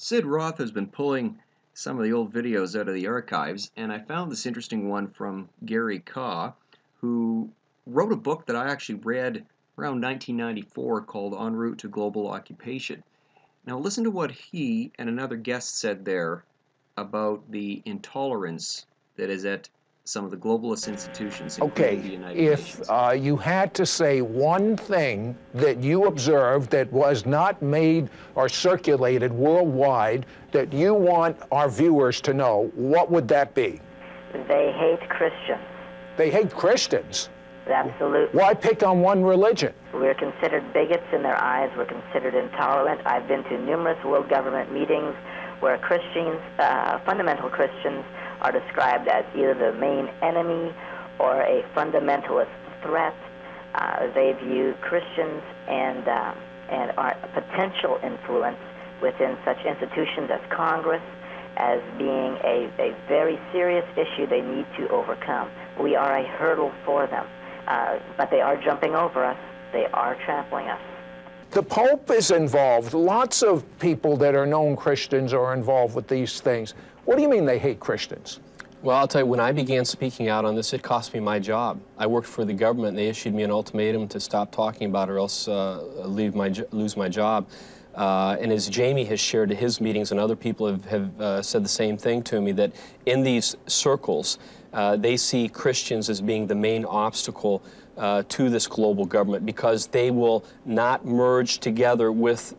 Sid Roth has been pulling some of the old videos out of the archives, and I found this interesting one from Gary Kaw, who wrote a book that I actually read around 1994 called En Route to Global Occupation. Now listen to what he and another guest said there about the intolerance that is at some of the globalist institutions, including the United If Nations. you had to say one thing that you observed that was not made or circulated worldwide that you want our viewers to know, what would that be? They hate Christians. They hate Christians. Absolutely. Why pick on one religion? We're considered bigots in their eyes. We're considered intolerant. I've been to numerous world government meetings where Christians, fundamental Christians, are described as either the main enemy or a fundamentalist threat. They view Christians and our potential influence within such institutions as Congress as being a very serious issue they need to overcome. We are a hurdle for them, but they are jumping over us. They are trampling us. The Pope is involved. Lots of people that are known Christians are involved with these things. What do you mean they hate Christians? Well, I'll tell you, when I began speaking out on this, it cost me my job. I worked for the government, and they issued me an ultimatum to stop talking about it or else lose my job. And as Jamie has shared at his meetings, and other people have said the same thing to me, that in these circles, they see Christians as being the main obstacle to this global government because they will not merge together with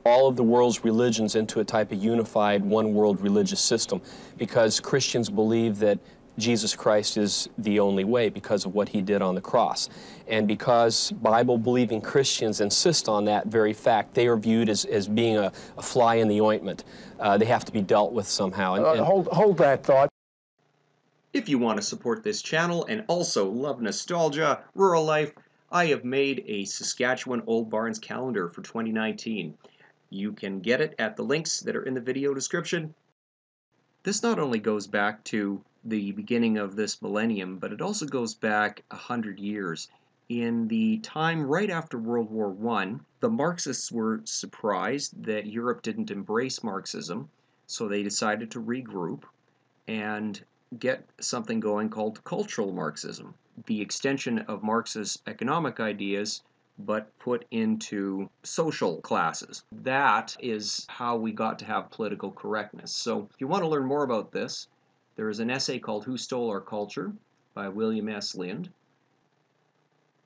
all of the world's religions into a type of unified one world religious system, because Christians believe that Jesus Christ is the only way because of what he did on the cross. And because Bible-believing Christians insist on that very fact, they are viewed as being a fly in the ointment. They have to be dealt with somehow. Hold that thought. If you want to support this channel and also love nostalgia, rural life, I have made a Saskatchewan Old Barns calendar for 2019. You can get it at the links that are in the video description. This not only goes back to the beginning of this millennium, but it also goes back 100 years. In the time right after World War I, the Marxists were surprised that Europe didn't embrace Marxism, so they decided to regroup and get something going called cultural Marxism, the extension of Marx's economic ideas but put into social classes. That is how we got to have political correctness. So if you want to learn more about this, there is an essay called Who Stole Our Culture by William S. Lind.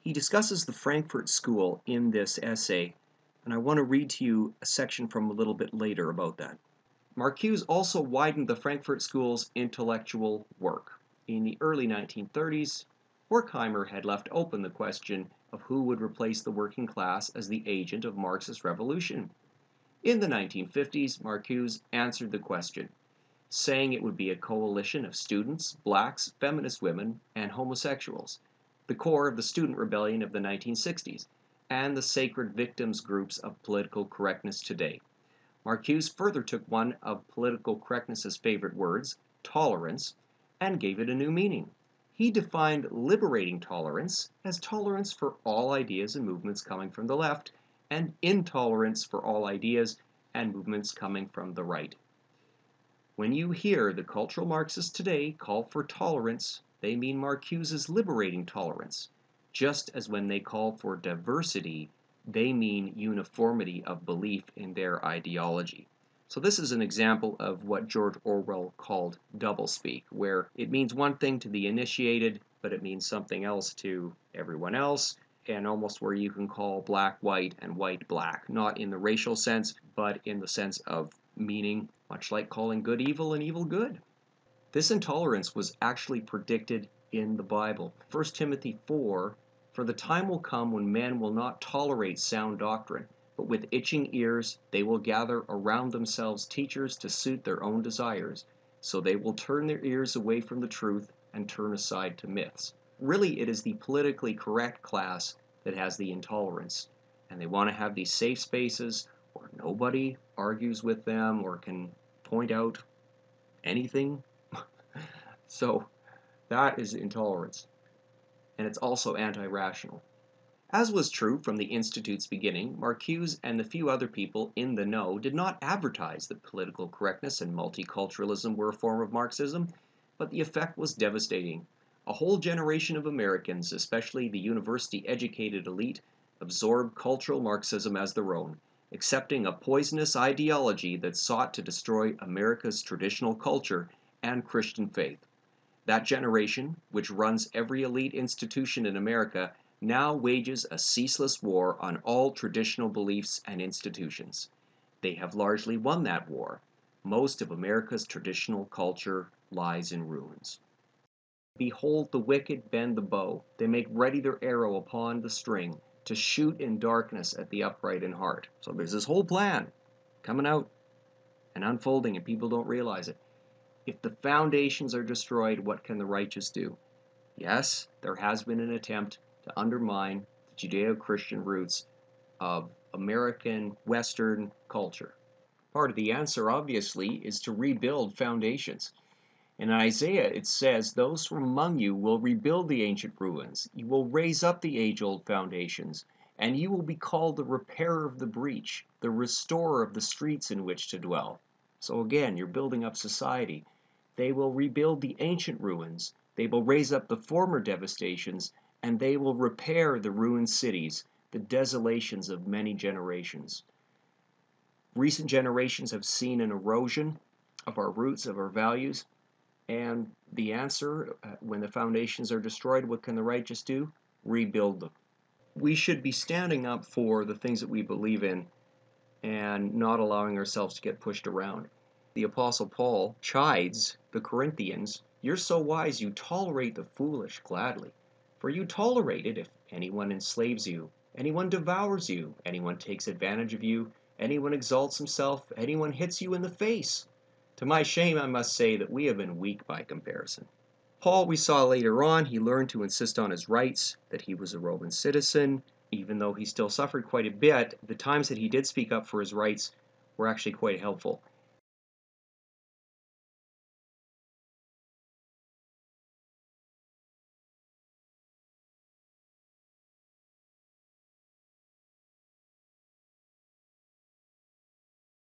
He discusses the Frankfurt School in this essay, and I want to read to you a section from a little bit later about that. Marcuse also widened the Frankfurt School's intellectual work. In the early 1930s, Horkheimer had left open the question of who would replace the working class as the agent of Marxist revolution. In the 1950s, Marcuse answered the question, saying it would be a coalition of students, blacks, feminist women, and homosexuals, the core of the student rebellion of the 1960s, and the sacred victims groups of political correctness today. Marcuse further took one of political correctness's favorite words, tolerance, and gave it a new meaning. He defined liberating tolerance as tolerance for all ideas and movements coming from the left, and intolerance for all ideas and movements coming from the right. When you hear the cultural Marxists today call for tolerance, they mean Marcuse's liberating tolerance, just as when they call for diversity, they mean uniformity of belief in their ideology. So this is an example of what George Orwell called doublespeak, where it means one thing to the initiated, but it means something else to everyone else, and almost where you can call black white and white black, not in the racial sense, but in the sense of meaning, much like calling good evil and evil good. This intolerance was actually predicted in the Bible. 1 Timothy 4, "For the time will come when men will not tolerate sound doctrine, but with itching ears they will gather around themselves teachers to suit their own desires, so they will turn their ears away from the truth and turn aside to myths." Really, it is the politically correct class that has the intolerance, and they want to have these safe spaces where nobody argues with them or can point out anything. So that is intolerance, and it's also anti-rational. As was true from the Institute's beginning, Marcuse and the few other people in the know did not advertise that political correctness and multiculturalism were a form of Marxism, but the effect was devastating. A whole generation of Americans, especially the university-educated elite, absorbed cultural Marxism as their own, accepting a poisonous ideology that sought to destroy America's traditional culture and Christian faith. That generation, which runs every elite institution in America, now wages a ceaseless war on all traditional beliefs and institutions. They have largely won that war. Most of America's traditional culture lies in ruins. Behold the wicked bend the bow. They make ready their arrow upon the string to shoot in darkness at the upright in heart. So there's this whole plan coming out and unfolding, and people don't realize it. If the foundations are destroyed, what can the righteous do? Yes, there has been an attempt to undermine the Judeo-Christian roots of American Western culture. Part of the answer, obviously, is to rebuild foundations. In Isaiah, it says, "Those from among you will rebuild the ancient ruins. You will raise up the age-old foundations, and you will be called the repairer of the breach, the restorer of the streets in which to dwell." So again, you're building up society. They will rebuild the ancient ruins. They will raise up the former devastations, and they will repair the ruined cities, the desolations of many generations. Recent generations have seen an erosion of our roots, of our values, and the answer, when the foundations are destroyed, what can the righteous do? Rebuild them. We should be standing up for the things that we believe in and not allowing ourselves to get pushed around. The Apostle Paul chides the Corinthians, "You're so wise you tolerate the foolish gladly. For you tolerate it if anyone enslaves you, anyone devours you, anyone takes advantage of you, anyone exalts himself, anyone hits you in the face." To my shame, I must say that we have been weak by comparison. Paul, we saw later on, he learned to insist on his rights, that he was a Roman citizen. Even though he still suffered quite a bit, the times that he did speak up for his rights were actually quite helpful.